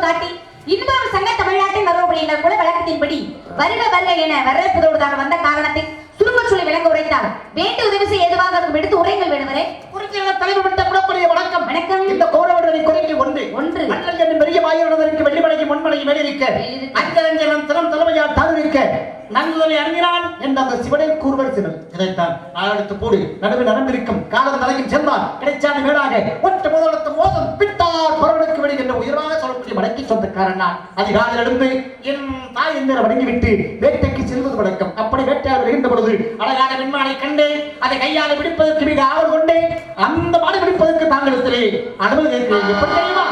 காட்டி இன்னும் சங்க தமிழ்நாட்டின் மரபுகளின் குல வழக்கத்தின்படி வருக வருக என வரவேற்பதோடுதாக வந்த காரணத்தை சுருங்க சொல்லி விளங்க உரைத்தார். வேண்டிய உதவி செய்ய ஏதுவாக அதற்கு எடுத்து உரைகள் வேண்டுவரே. தலைவர் விட்ட குடக்கூடிய வணக்கம். வணக்கம். இந்த கோலவடனை கொலைக்கு ஒன்று மற்றல் என்னும் பெரிய வாயுடனதற்கு வெள்ளிமலைக்கு முன்மலைக்கு மேலிருக்க அஞ்சலஞ்சலம் திறம் தலைமையால் தாழ்விருக்க நன்முதலை அறிஞரான் என்ற அந்த சிவனை கூறுவர் சிவன். இதைத்தான் நாளெடுத்து போடு நடுவில் நடந்திருக்கும் காலம் தலையும் சென்றால் கிடைச்சான மேலாக ஒற்ற முதலத்து மோசம் பிட்டார் பரவனுக்கு வெளி என்ற உயர்வாக சொல்லக்கூடிய வடக்கை சொந்தக்காரன் நான். அதிகாலையில் எழுந்து என் தாய் எந்திர வணங்கிவிட்டு வேட்டைக்கு செல்வது வழக்கம். அப்படி வேட்டையாட வருகின்ற பொழுது அழகான வெண்மானை கண்டேன். அதை கையால் பிடிப்பதற்கு மிக ஆவல் கொண்டேன். அந்த மாடு பிடிப்பதற்கு தாங்களிடத்திலே அனுமதி கேட்கிறேன். எப்படி தெரியுமா?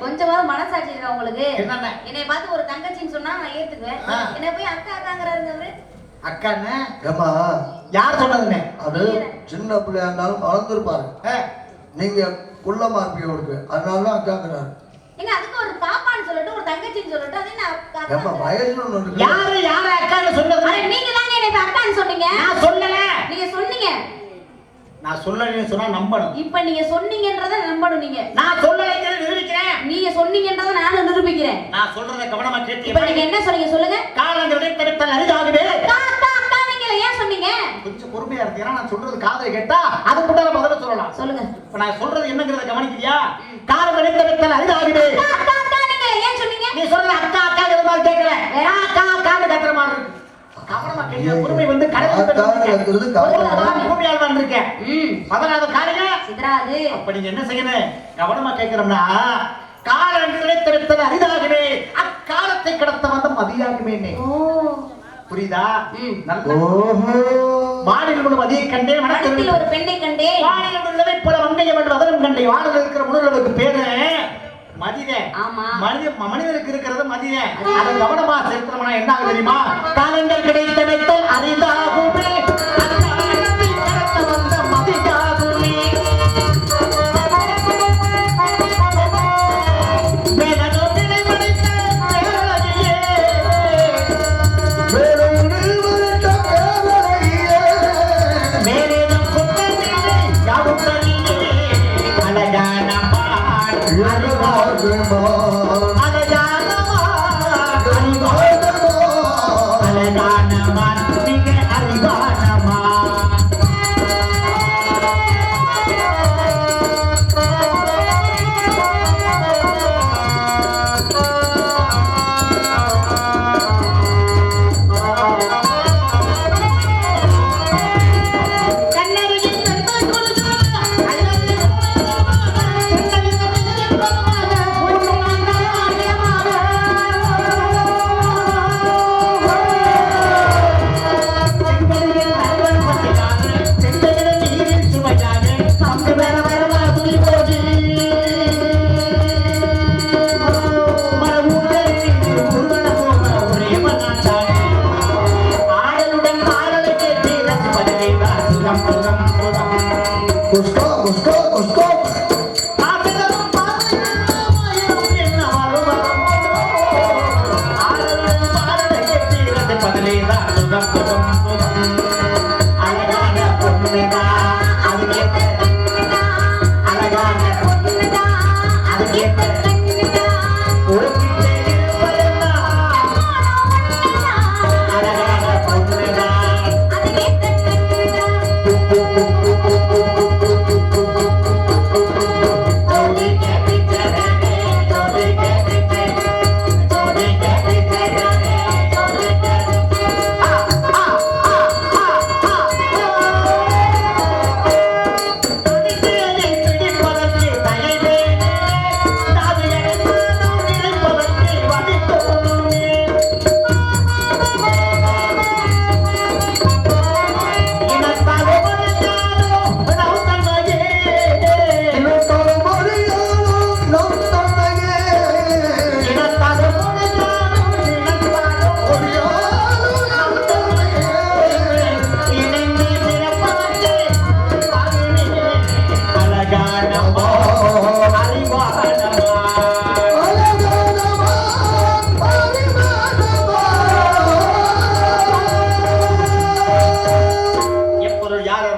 கொஞ்சமாவது மனசாட்சி இருக்கா உங்களுக்கு? என்னை பார்த்து ஒரு தங்கச்சின்னு சொன்னா நான் ஏத்துக்குவேன். என்ன போய் அக்கா அக்காங்கிறாருங்க. அக்கான்னு ஏமா யார் சொன்னதுன்னு? அது சின்ன பிள்ளையா இருந்தாலும் வளர்ந்துருப்பாரு. நீங்க குள்ளமா இருப்பீங்க, அதனாலதான் அக்காங்கிறாரு. ஏங்க அதுக்கு ஒரு பாப்பான்னு சொல்லிட்டு ஒரு தங்கச்சின்னு சொல்லிட்டு அது என்ன ஏமா வயசுல யாரு அக்கான்னு சொன்னது? நீங்க தாங்க என்ன அக்கான்னு சொன்னீங்க. நான் சொல்லல. நீங்க சொன்னீங்க. நான் சொல்லலன்னு சொன்னா நம்பணும். இப்ப நீங்க சொன்னீங்கன்றத நம்பணும். நீங்க நான் சொல்லலைங்கறத நிரூபிக்கிறேன். நீங்க சொன்னீங்கன்றத நானும் நிரூபிக்கிறேன். நான் சொல்றத கவனமா கேட்டீங்க. இப்ப நீங்க என்ன சொன்னீங்க சொல்லுங்க. காலங்களை தடுத்தல் அரிதாகுதே. அக்கா நீங்க ஏன் சொன்னீங்க? கொஞ்சம் பொறுமையா இருந்தீங்கன்னா நான் சொல்றது காதுல கேட்டா அதுக்கு கூட பதில சொல்லலாம். சொல்லுங்க. இப்ப நான் சொல்றது என்னங்கறத கவனிக்கிறியா? காலங்களை தடுத்தல் அரிதாகுதே. அக்கா நீங்க ஏன் சொன்னீங்க? நீ சொல்ற அக்காங்கிற மாதிரி கேட்கல. அக்கான்னு கத்துற மாதிரி இருக்கு. கவனமா கேட்க பொறுமை வந்து கடவுள் பூமியால் வந்திருக்கேன். 14வது காரியம் சிதறாது. அப்ப நீங்க என்ன செய்யணும்? கவனமா கேட்கிறோம்னா காலங்களை தடுத்தல் அரிதாகுமே, அக்காலத்தை கடத்த வந்த மதியாகுமே. புரியுதா? மாநிலம் மதியை கண்டே மனத்தில் ஒரு பெண்ணை கண்டே மாநிலம் உள்ளதை போல வங்கையம் என்று வதனம் கண்டே. வானத்தில் இருக்கிற முன்னோர்களுக்கு பேரு மதிதே. ஆமா, மனிதனுக்கு இருக்கிறது மதிதே. அதை கவனமா செலுத்தணும்னா என்ன ஆகும் தெரியுமா? காலங்கள் கிடைத்த வைத்தல் அரிதாகுமே, அக்காலத்தை கடத்த வந்த மதியாகுமே. மேலோட்டினை படைத்த பேரழகியே, மேலோட்டில் வளர்த்த பேரழகியே, மேலேதம் கொண்டதில்லை யாரும் தனியே. அழகான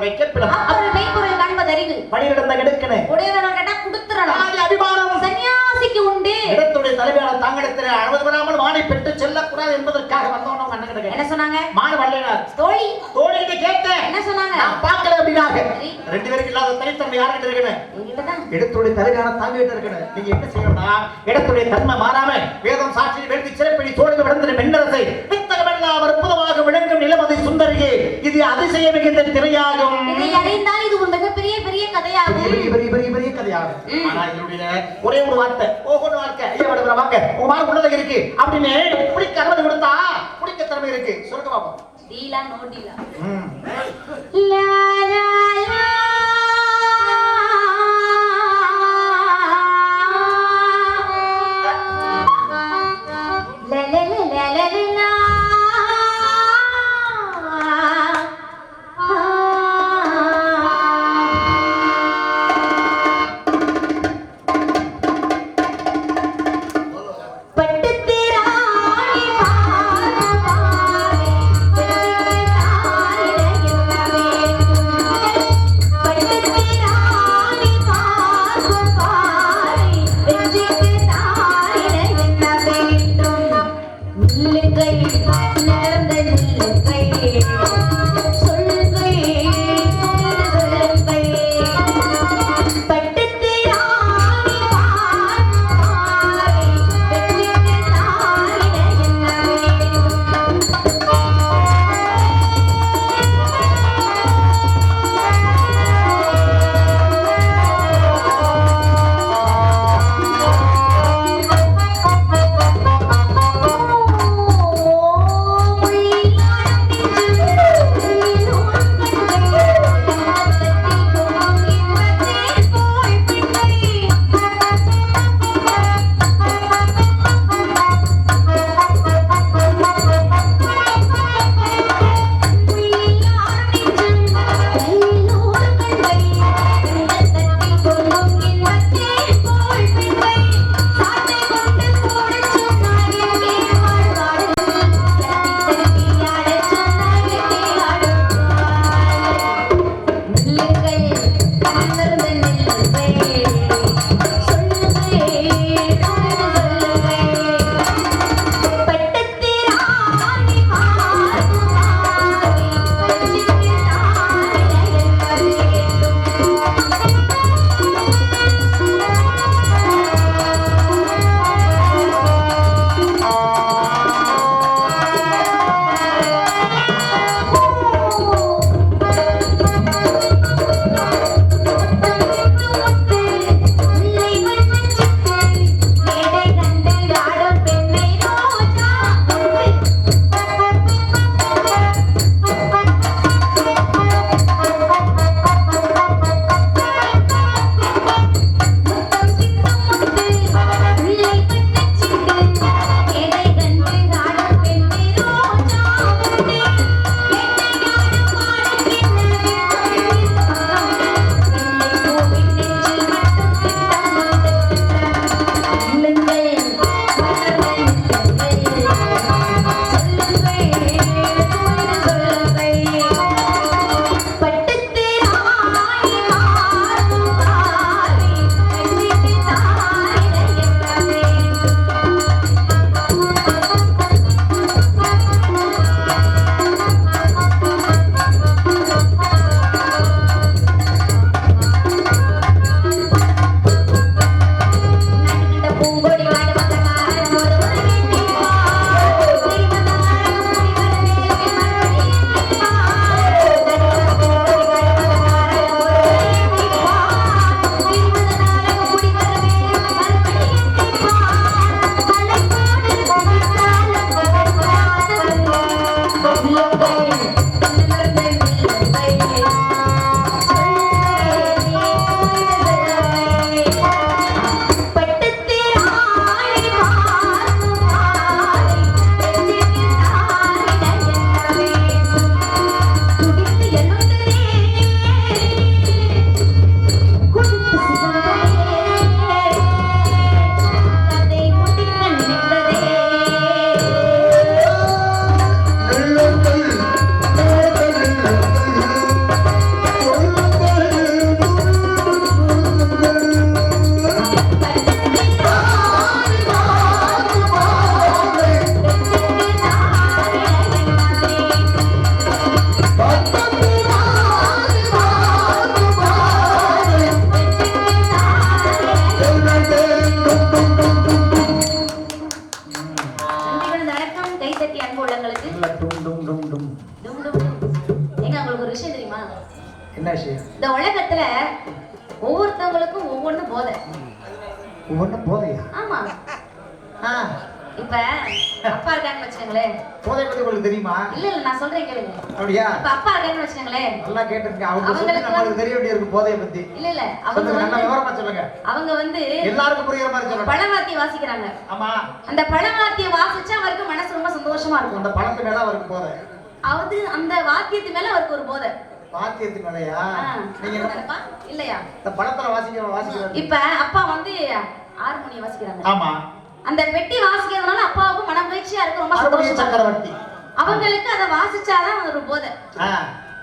பார்வை கேட்பிடம் அப்பொருள் மெய்ப்பொருள் காண்பது அறிவு பணியிடந்த எடுக்கணும் உடையவர்கள் கேட்டா கொடுத்துறணும் ஆதி அபிமானம் சன்னியாசிக்கு உண்டு இடத்துடைய தலைமையாளர் தாங்களிடத்தில் அழுவது வராமல் மானை பெற்று செல்லக்கூடாது என்பதற்காக வந்தவங்க உங்க அண்ணன் கிட்ட என்ன சொன்னாங்க மாடு வல்லைனார் தோழி தோழிகிட்ட கேட்டேன் என்ன சொன்னாங்க நான் பார்க்கல அப்படின்னாங்க சரி. ரெண்டு பேருக்கு இல்லாத தனித்தன்மை யார்கிட்ட இருக்கணும் என்கிட்டதான் இடத்துடைய தலைமையான தாங்கிட்ட இருக்கணும் நீங்க என்ன செய்யணும்னா இடத்துடைய தன்மை மாறாம வேதம் சாட்சி வேண்டி சிறப்படி தோழில் விழுந்த மென்னரசை வித்தகமெல்லாம் அற்புதமாக விளங்கும் நிலமதி சுந்தரியே இது அதிசய மிகுந்த திரையாகும் இதை அறிந்தால் இது ஒரு மிகப்பெரிய பெரிய கதையாகும் பெரிய பெரிய பெரிய பெரிய கதையாகும் ஆனா இதனுடைய ஒரே ஒரு வார்த்தை ஓஹோன்னு வார்த்தை ஐயா வடவர வாங்க உங்க மார்க் உள்ளதை இருக்கு அப்படின்னு பிடிக்க அனுமதி கொடுத்தா பிடிக்க திறமை இருக்கு சொல்லுங்க பாப்போம் டீலா நோ டீலா ம். லா லா லா பட்டு என்ன விஷயம்? இந்த உலகத்துல ஒவ்வொருத்தவங்களுக்கும் ஒவ்வொன்றும் போதை. ஒவ்வொன்றும் போதையா? ஆமா. இப்ப அப்பா இருக்காங்கன்னு வச்சுக்கோங்களேன். போதை பத்தி உங்களுக்கு தெரியுமா? இல்ல இல்ல நான் சொல்றேன் கேளுங்க. அப்படியா? இப்ப அப்பா இருக்காங்கன்னு வச்சுக்கோங்களேன். நல்லா கேட்டுருங்க. அவங்க சொல்லி நமக்கு தெரிய வேண்டியிருக்கு போதைய பத்தி. இல்ல இல்ல அவங்க நல்லா விவரமா சொல்லுங்க. அவங்க வந்து எல்லாருக்கும் புரியுற மாதிரி சொல்லுங்க. பழவாத்தியம் வாசிக்கிறாங்க. ஆமா. அந்த பழவாத்தியம் வாசிச்சா அவருக்கு மனசு ரொம்ப சந்தோஷமா இருக்கும். அந்த பழத்து மேல அவருக்கு போதை. அவரு அந்த வாத்தியத்து மேல அவருக்கு ஒரு போதை. வாத்தியத்து மேலயா? நீங்க என்ன இல்லையா? இந்த பழத்துல வாசிக்கிறாங்க. இப்ப அப்பா வந்து ஹார்மோனியம் வாசிக்கிறாங்க. ஆமா. அந்த பெட்டி வாசிக்கிறதுனால அப்பாவுக்கு மன மகிழ்ச்சியா இருக்கு, ரொம்ப சந்தோஷமா. சக்கரவர்த்தி அவங்களுக்கு அத வாசிச்சாதான் ஒரு போதை.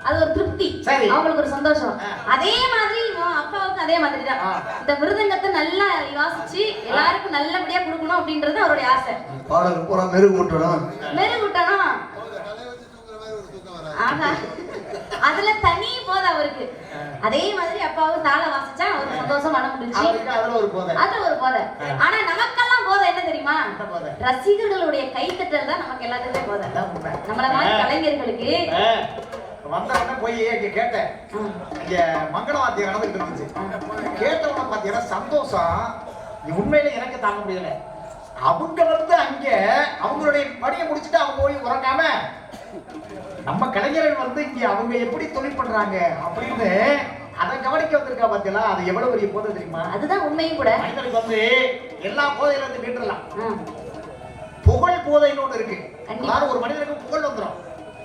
அது ஒரு திருப்தி, அவங்களுக்கு ஒரு சந்தோஷம். அதே மாதிரி அப்பாவுக்கு அதே மாதிரி தான். இந்த மிருதங்கத்தை நல்லா வாசிச்சு எல்லாருக்கும் நல்லபடியா கொடுக்கணும் அப்படின்றது அவருடைய ஆசை. பாடல் பூரா மெருகூட்டணும். ஆஹா, அதுல தனி போதை அவருக்கு. அதே மாதிரி அப்பாவும் தாள வாசிச்சா அவருக்கு சந்தோஷம், மன முடிஞ்சு அதுல ஒரு போதை. ஆனா நமக்கெல்லாம் போதை என்ன தெரியுமா? ரசிகர்களுடைய கைத்தட்டல் தான் நமக்கு எல்லாத்துக்குமே போதை. நம்மள மாதிரி கலைஞர்களுக்கு வந்தவன போய் கேட்டேன். இங்க மங்களவாத்தியம் நடந்துட்டு இருந்துச்சு. கேட்டவன பாத்தீங்கன்னா சந்தோஷம் உண்மையில எனக்கு தாங்க முடியல. அவங்க வந்து அங்க அவங்களுடைய பணியை முடிச்சுட்டு அவங்க போய் உறங்காம நம்ம கலைஞர்கள் வந்து இங்க அவங்க எப்படி தொழில் பண்றாங்க அப்படின்னு அதை கவனிக்க வந்திருக்கா பாத்தீங்களா? அது எவ்வளவு பெரிய போதை தெரியுமா? அதுதான் உண்மையும் கூட. மனிதனுக்கு வந்து எல்லா போதையில இருந்து மீட்டலாம். புகழ் போதைன்னு ஒண்ணு இருக்கு. அதாவது ஒரு மனிதனுக்கு புகழ் வந்துடும்.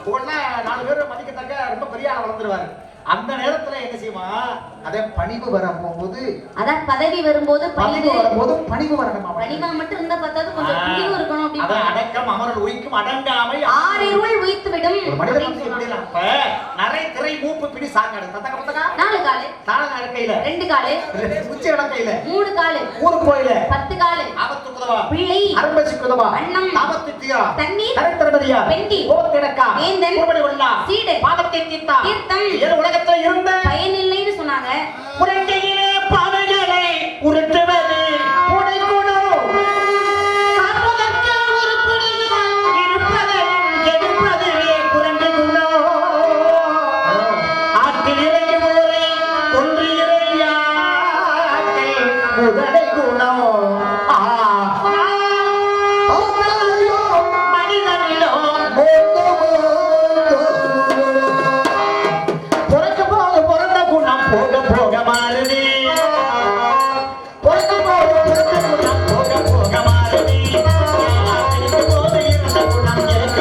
புகழ்னா 4 பேர் மதிக்கத்தக்க ரொம்ப பெரிய ஆள வளர்ந்துருவாரு. அந்த நேரத்துல என்ன செய்வா? அதே பணிவு வர போகும்போது, அதான் பதவி வரும்போது பணிவு வரும்போது பணிவு வரணுமா? பணிவா மட்டும் இருந்தா பத்தாது, கொஞ்சம் புரிவு இருக்கணும். அப்படி அத அடக்கம் அமரல் உயிக்கும் அடங்காமை ஆறிருள் உயித்து விடும். ஒரு மனிதன் வந்து எப்படிலாம் இப்ப நரை திரை மூப்பு பிடி சாங்காடு தத்தக பத்தக 4 காலு தாள நடக்கையில 2 காலு உச்சி இடக்கையில 3 காலு ஊர் கோயில 10 காலு ஆபத்து குதவா பிள்ளை அரும்பசி குதவா அன்னம் ஆபத்து தீரா தண்ணீர் கரைத்தரபதியா பெண்டி ஓத்திடக்கா வேந்தன் குருபடி உள்ளா சீடை பாவத்தை தீர்த்தா தீர்த்தம் ஏன் உலகத்துல இருந்த பயனில்லைன்னு சொன்னாங்க. உலகையிலே பாவைகளை உருட்டுவது உடைக்குணோ காப்பதற்கு ஒரு புலிதான் இருப்பதையும் கெடுப்பதிலே குரங்கு குணோ ஆற்றில் இறங்கி ஊரை ஒன்று இறையாக்கை முதலை குணோ மனிதனிலோ போக போக மாறுதி போக போக மாறுதி போது இருந்த குணம் எனக்கு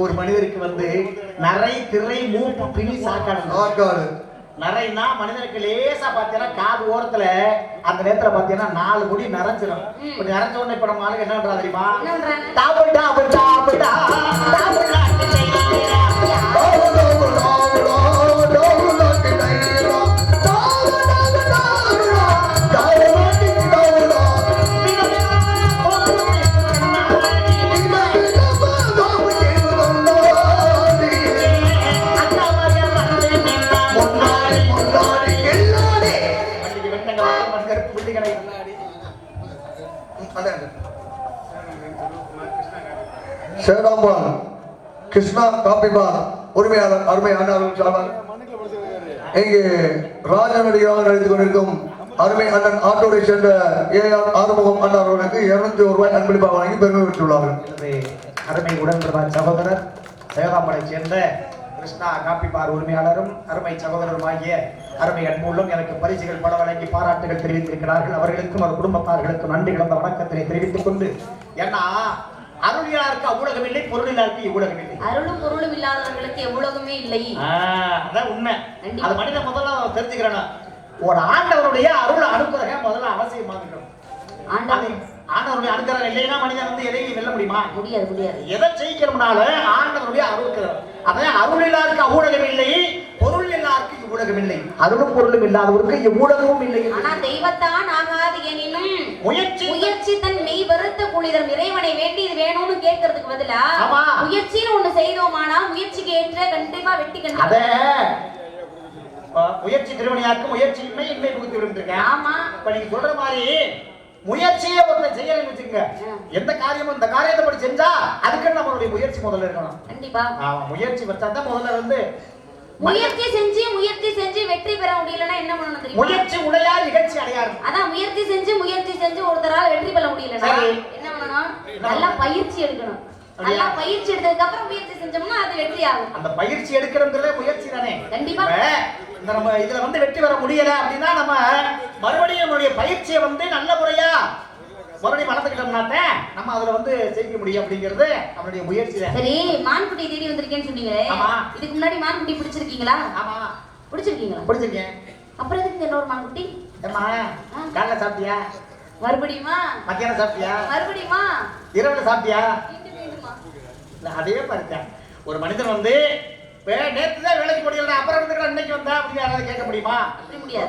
ஒரு மனிதருக்கு வந்து நரை திரை மூப்பு பிணி சாக்காடு. நரைனா மனிதனுக்கு லேசா பாத்தீங்கன்னா காது ஓரத்துல அந்த நேரத்துல பாத்தீங்கன்னா 4 முடி நரைஞ்சிடும். இப்ப நரைஞ்ச உடனே இப்ப நம்ம ஆளுங்க என்ன பண்றா தெரியுமா? டாபு டாபு டாபு டாபு கிருஷ்ணா காப்பி பார் உரிமையாளர் அருமை அண்ணார்கள் சார்பாக இங்கு ராஜநடிகராக நடித்துக் கொண்டிருக்கும் அருமை அண்ணன் ஆட்டோரை சேர்ந்த ஏஆர் ஆறுமுகம் அண்ணா அவர்களுக்கு 201 ரூபாய் அன்பளிப்பாக வழங்கி பெருமை பெற்றுள்ளார்கள். அருமை உடன்பிறந்த சகோதரர் சேதாமலை சேர்ந்த கிருஷ்ணா காப்பி பார் உரிமையாளரும் அருமை சகோதரருமாகிய அருமை அன்புள்ளும் எனக்கு பரிசுகள் பல வழங்கி பாராட்டுகள் தெரிவித்திருக்கிறார்கள். அவர்களுக்கும் அவர் குடும்பத்தார்களுக்கும் நன்றி கலந்த வணக்கத்தினை தெரிவித்துக் கொண்டு, ஏன்னா அருளியாருக்கு அவ்வுலகம் இல்லை, பொருளிலாருக்கு இவ்வுலகம் இல்லை. அருளும் பொருளும் இல்லாதவர்களுக்கு எவ்வுலகமே இல்லை. அதான் உண்மை. அது மனிதன் முதல்ல தெரிஞ்சுக்கிறேன். ஒரு ஆண்டவருடைய அருள் அனுக்கிரகம் முதல்ல அவசியமாகணும். ஆண்டவருடைய அனுக்கிரகம் இல்லைன்னா மனிதன் வந்து எதையும் வெல்ல முடியுமா? முடியாது, முடியாது. எதை ஜெயிக்கணும்னால ஆண்டவருடைய அருள். அதான் அருள் இல்லாருக்கு அவ்வுலகம் இல்லை, பொருள் இல்லாருக்கு இவ்வுலகம் இல்லை. அருளும் பொருளும் இல்லாதவருக்கு இவ்வுலகமும் இல்லை. ஆனா தெய்வத்தான் ஆகாது எனினும் முயற்சி தன் மெய் வருத்த குளிதம் இறைவனை வேண்டி இது வேணும்னு கேட்கறதுக்கு பதிலா முயற்சின்னு ஒண்ணு செய்தோமானா முயற்சிக்கு ஏற்ற கண்டிப்பா வெற்றி கண்டு முயற்சி திருமணியாக்கு முயற்சியின்மை இன்மை புகுத்தி விரும்பிருக்கேன். ஆமா, இப்ப நீங்க சொல்ற மாதிரி முயற்சியே ஒருத்தர் செய்யணும்னு வச்சுக்கோங்க. எந்த காரியமும் இந்த காரியத்தை படி செஞ்சா அதுக்கு நம்மளுடைய முயற்சி முதல்ல இருக்கணும். கண்டிப்பா முயற்சி வச்சாதான் முதல்ல வந்து முயற்சி செஞ்சு வெற்றி பெற முடியலன்னா என்ன பண்ணணும் தெரியுமா? முயற்சி உடையார் நிகழ்ச்சி அடையார். அதான் முயற்சி செஞ்சு ஒருத்தரால வெற்றி பெற முடியலன்னா என்ன பண்ணணும்? நல்லா பயிற்சி எடுக்கணும். நல்லா பயிற்சி எடுத்ததுக்கு அப்புறம் முயற்சி செஞ்சோம்னா அது வெற்றி ஆகும். அந்த பயிற்சி எடுக்கிறதுல முயற்சி தானே. கண்டிப்பா இந்த நம்ம இதுல வந்து வெற்றி பெற முடியல அப்படின்னா நம்ம மறுபடியும் நம்மளுடைய பயிற்சியை வந்து நல்ல முறையா மறுபடியும் வளர்த்துக்கிட்டோம்னாத்த நம்ம அதுல வந்து ஜெயிக்க முடியும் அப்படிங்கிறது நம்மளுடைய முயற்சி தான். சரி, மான்குட்டி தேடி வந்திருக்கேன்னு சொன்னீங்களே, இதுக்கு முன்னாடி மான்குட்டி பிடிச்சிருக்கீங்களா? ஆமா, பிடிச்சிருக்கீங்களா? பிடிச்சிருக்கேன். அப்புறம் எதுக்கு இன்னொரு மான்குட்டி? ஏமா காலைல சாப்பிட்டியா? மறுபடியுமா? மத்தியானம் சாப்பிட்டியா? மறுபடியுமா? இரவுல சாப்பிட்டியா? மீண்டுமா? அதே பார்த்தேன். ஒரு மனிதன் வந்து நேற்று தான் வேலைக்கு முடியல, அப்புறம் இருந்துக்கலாம் இன்னைக்கு வந்தா அப்படின்னு யாராவது கேட்க முடியுமா?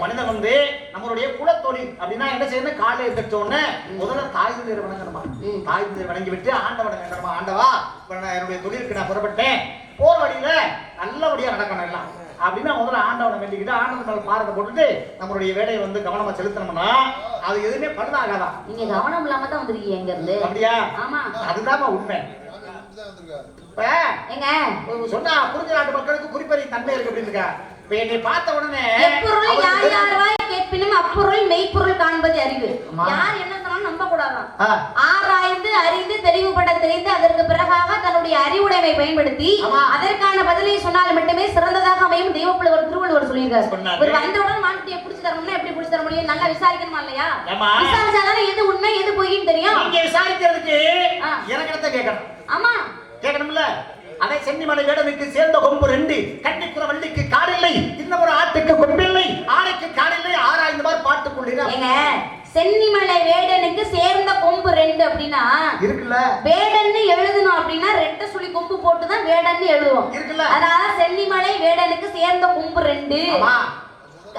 மனிதன் வந்து நம்மளுடைய குலத்தொழில் அப்படின்னா என்ன செய்யணும்? காலையில் எழுந்திரிச்ச உடனே முதல்ல தாய் தந்தையர் வணங்கணுமா. தாய் தந்தையர் வணங்கி விட்டு ஆண்டவனை கேட்கணுமா, ஆண்டவா நான் என்னுடைய தொழிலுக்கு நான் புறப்பட்டேன், போற வழியில நல்லபடியா நடக்கணும் எல்லாம் அப்படின்னா முதல்ல ஆண்டவனை வேண்டிக்கிட்டு ஆண்டவன் மேல பாரத்தை போட்டுட்டு நம்மளுடைய வேலையை வந்து கவனமா செலுத்தணும்னா அது எதுவுமே பழுதாகாதான். நீங்க கவனம் இல்லாம தான் வந்திருக்கீங்க இங்க இருந்து. அப்படியா? ஆமா, அதுதான் உண்மை. சொன்னா புரிஞ்ச நாட்டு மக்களுக்கு குறிப்பறியும் தன்மை இருக்கு அப்படின்னு இருக்கா. இப்ப என்னை பார்த்த உடனே எப்பொருள் யார் கேட்பினும் அப்பொருள் மெய்ப்பொருள் காண்பது அறிவு. யார் என்ன சொன்னாலும் நம்ப கூடாதான். ஆராய்ந்து அறிந்து தெளிவுபட தெரிந்து அதற்கு பிறகாக தன்னுடைய அறிவுடைமை பயன்படுத்தி அதற்கான பதிலை சொன்னால் மட்டுமே சிறந்ததாக அமையும். தெய்வப்புலவர் திருவள்ளுவர் சொல்லியிருக்காரு. ஒரு வந்தவுடன் மான்குட்டியை பிடிச்சு தரணும்னா எப்படி பிடிச்சு தர முடியும்? நல்லா விசாரிக்கணுமா இல்லையா? விசாரிச்சாதானே எது உண்மை எது பொய்ன்னு தெரியும். நீங்க விசாரிக்கிறதுக்கு எனக்கு கேட்கணும். ஆமா, கேட்கணும்ல. அதை சென்னிமலை வேடனுக்கு சேர்ந்த கொம்பு 2, கன்னிக்குற வள்ளிக்கு காடில்லை, இன்னொரு ஆட்டுக்கு கொம்பில்லை, ஆடைக்கு காடில்லை, ஆராய்ந்து மாதிரி பாட்டுக்குள்ளீங்க. சென்னிமலை வேடனுக்கு சேர்ந்த கொம்பு 2 அப்படின்னா இருக்குல்ல. வேடன்னு எழுதணும் அப்படின்னா ரெட்டை சுழி கொம்பு போட்டுதான் வேடன்னு எழுதுவோம். இருக்குல்ல. அதனால சென்னிமலை வேடனுக்கு சேர்ந்த கொம்பு 2.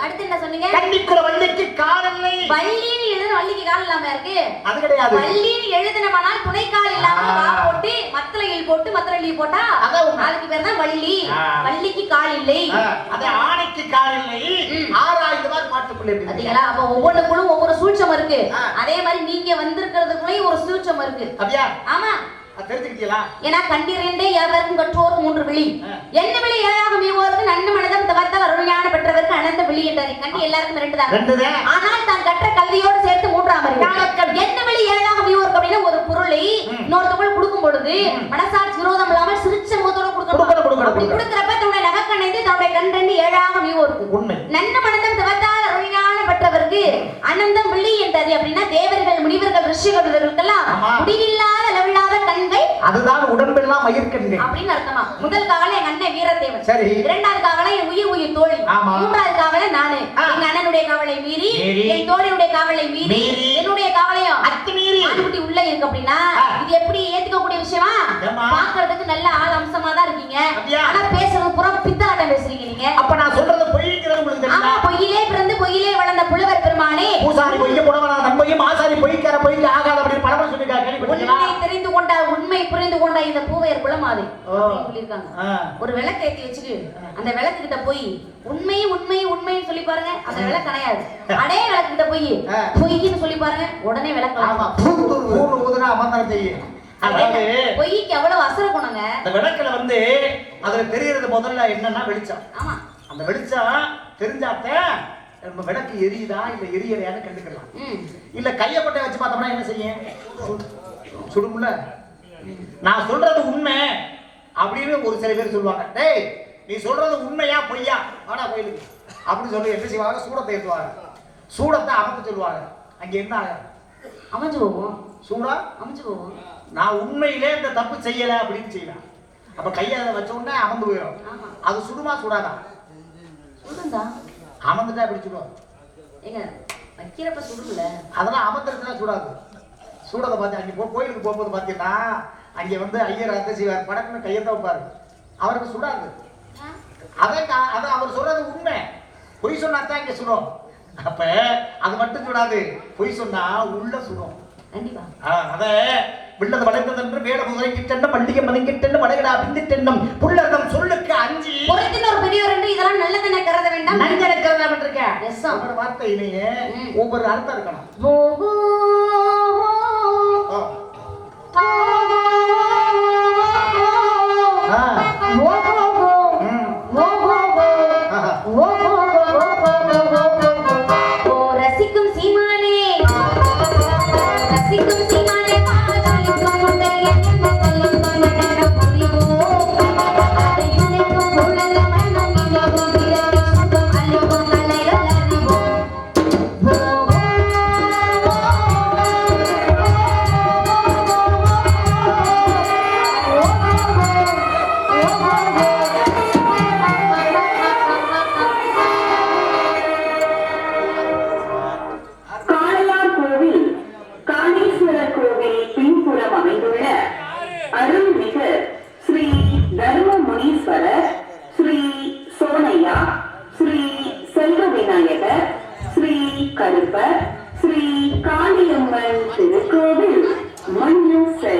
அடுத்து என்ன சொன்னீங்க? கன்னிக்குற வள்ளிக்கு காடில்லை. வள்ளின்னு எழுதுன வள்ளிக்கு கால் இல்லாம இருக்கு. அது கிடையாது. வள்ளின்னு எழுதுனமானால் துணைக்கால் இல்லாம வா போட்டு மத்தளையில் போட்டு மத்தளையில் போட்டா அதுக்கு பேர் தான் வள்ளி. வள்ளிக்கு கால் இல்லை. அது ஆணைக்கு கால் இல்லை, ஆராய்ந்து மாதிரி பாட்டுக்குள்ள இருக்கு. பாத்தீங்களா? அப்ப ஒவ்வொன்றுக்குள்ளும் ஒவ்வொரு சூட்சம் இருக்கு. அதே மாதிரி நீங்க வந்திருக்கிறதுக்குள்ளேயும் ஒரு சூட்சம் இருக்கு. அப்படியா? ஆமா, தெரிஞ்சுக்கிட்டீங்களா? ஏன்னா கண்டிரண்டே எவருக்கும் கற்றோர் 3 விழி. என்ன விழி ஏழாக மீவோருக்கு நன்மை மனிதம் தவத்தால் அருள்ஞான பெற்றவருக்கு அனந்த விழி என்றார். கண்டி எல்லாருக்கும் 2 தான். ஆனால் தான் கற்ற கல்வியோடு சேர்த்து 3ஆம் அறிவு. என்ன விழி ஏழாக மீவோருக்கு அப்படின்னா ஒரு பொருளை இன்னொருத்தவங்க கொடுக்கும் பொழுது மனசாட்சி விரோதம் இல்லாமல் சிரிச்ச முகத்தோட கொடுக்கணும். கொடுக்கிறப்ப தன்னுடைய நகக்கண்ணைந்து தன்னுடைய கண்டண்டு ஏழாக மீவோருக்கு நன்மை மனிதம் தவத்தால் அருள்ஞான பெற்றவருக்கு அனந்தம் விழி என்றது. அப்படின்னா தேவர்கள் முனிவர்கள் ரிஷிகளுக்கெல்லாம் முடிவில்லாத அளவில்லாத கண்கள், அதுதான் உடம்பெல்லாம் மயிர்கண்கள் அப்படின்னு அர்த்தமா. முதல் காவலை எங்க அண்ணன் வீரத்தேவன். சரி. 2வது காவலை என் உயிர் தோழி. 3வது காவலை நானு. எங்க அண்ணனுடைய காவலை மீறி என் தோழியுடைய காவலை மீறி என்னுடைய காவலையும் அத்துமீறி ஆண்குட்டி உள்ள இருக்கு அப்படின்னா இது எப்படி ஏத்துக்கக்கூடிய விஷயமா? பாக்குறதுக்கு நல்ல ஆள் அம்சமா தான் இருக்கீங்க. ஆனா பேசுறது புறம் பித்தாட்டம் பேசுறீங்க நீங்க. அப்ப நான் சொல்றது பொய்ங்கிறது உங்களுக்கு தெரியுமா? ஆமா, பொய்யிலே பிறந்து பொய்யிலே வளர்ந்த புலவர் பெருமானே, பூசாரி பொய்க்க புலவனா தன்மையும் ஆசாரி பொய்க்கார பொய்க்க ஆகாத அப்படி பழமொழி சொல்லிருக்காங்க. உண்மை தெரிந்து கொண்ட உண்மை புரிந்து கொண்ட இந்த பூவையர் குலமாதை அப்படின்னு சொல்லிருக்காங்க. ஒரு விளக்கு ஏத்தி வச்சுட்டு அந்த விளக்கு கிட்ட போய் உண்மை உண்மை உண்மைன்னு சொல்லி பாருங்க, அந்த விளக்கு கிடையாது. அடே விளக்கு கிட்ட போய் பொய்ன்னு சொல்லி பாருங்க, உடனே விளக்கு. ஆமா, ஊதுனா அமர்ந்தம் செய்யும். அதாவது பொய்க்கு எவ்வளவு அசுர குணங்க. அந்த விளக்குல வந்து அதுல தெரியறது முதல்ல என்னன்னா வெளிச்சம். ஆமா. அந்த வெளிச்சம் தெரிஞ்சாத்த நம்ம விளக்கு எரியுதா இல்ல எரியலையான்னு கண்டுக்கலாம். இல்ல கையை கொட்டை வச்சு பார்த்தோம்னா என்ன செய்யும்? சுடுமுல்ல. நான் சொல்றது உண்மை அப்படின்னு ஒரு சில பேர் சொல்லுவாங்க. டேய் நீ சொல்றது உண்மையா பொய்யா வாடா கோயிலுக்கு அப்படின்னு சொல்லி என்ன செய்வாங்க? சூடத்தை ஏற்றுவாங்க. சூடத்தை அமர்ந்து சொல்லுவாங்க. அங்க என்ன ஆகும்? அமைஞ்சு போவோம். சூடா அமைஞ்சு போவோம். நான் உண்மையிலே இந்த தப்பு செய்யல அப்படின்னு செய்யலாம். அப்ப கையை வச்ச உடனே அமர்ந்து போயிடும். அது சுடுமா சுடாதா? சுடுந்தா. அமர்ந்துட்டா எப்படி சுடும்? ஏங்க வைக்கிறப்ப சுடுல. அதெல்லாம் அமர்ந்துட்டுதான் சுடாது. சூடத்தை பார்த்து அங்கே கோயிலுக்கு போகும்போது பார்த்தீங்கன்னா அங்கே வந்து ஐயர் அந்த செய்வார் படக்குன்னு கையெழுத்த வைப்பாரு. அவருக்கு சுடாது. அதை அவர் சொல்றது உண்மை. பொய் சொன்னாதான் இங்க சுடும். அப்ப அது மட்டும் சுடாது. பொய் சொன்னா உள்ள சுடும். கண்டிப்பா. அத வில்லது வளைந்தது என்று வேட முதலை கிட்டென்ன பண்டிகை மதங்கிட்டென்ன வடகடா பிந்திட்டென்னும் புள்ளர்தம் சொல்லுக்கு அஞ்சி பொறுத்தின் ஒரு பெரியவர் என்று இதெல்லாம் நல்லதென கருத வேண்டாம். நஞ்சன கருதா இருக்கேன். ஒவ்வொரு வார்த்தையிலேயே ஒவ்வொரு அர்த்தம் இருக்கணும். ரசிக்கும் சீமானே ரசிக்கும் சீமானே அருள்மிகு ஸ்ரீ தர்மமுனீஸ்வரர், ஸ்ரீ சோனையா, ஸ்ரீ செல்வ விநாயகர், ஸ்ரீ கருப்பர், ஸ்ரீ காளியம்மன் திருக்கோவில் மண்ணுசை.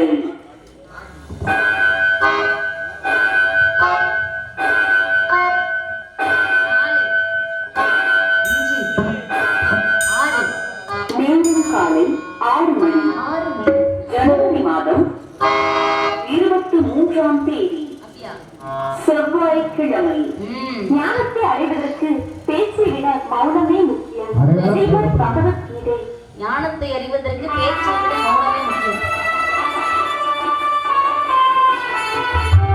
மீண்டும் காலை 6 மணி. ஜனவரி மாதம் 23ஆம் தேதி செவ்வாய்க்கிழமை. ஞானத்தை அறிவதற்கு பேச்சை விட மௌனமே முக்கியம். பகவத்கீதை. ஞானத்தை அறிவதற்கு பேச்சை விட மௌனமே முக்கியம்.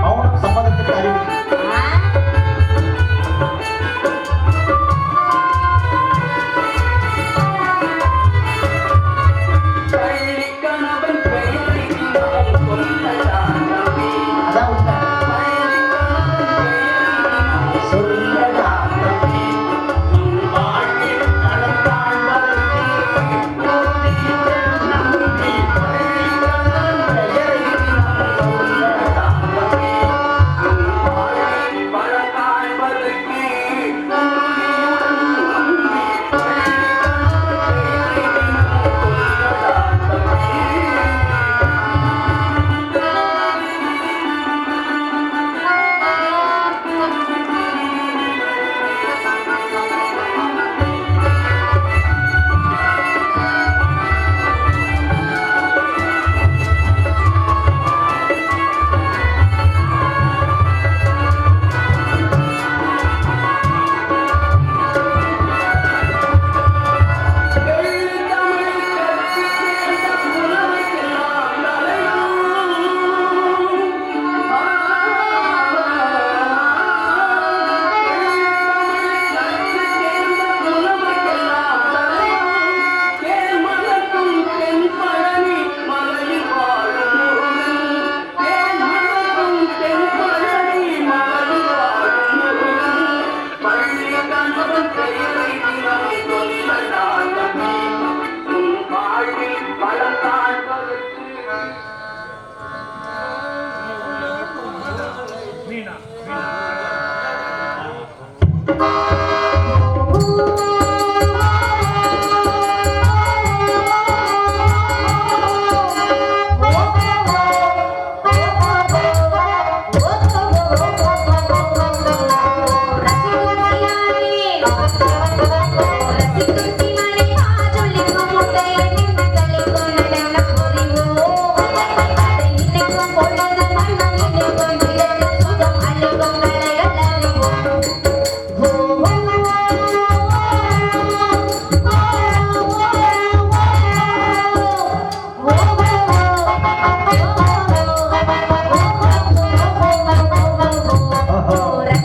மௌனம் சம்மதத்துக்கு அறிவு.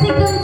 எப்படி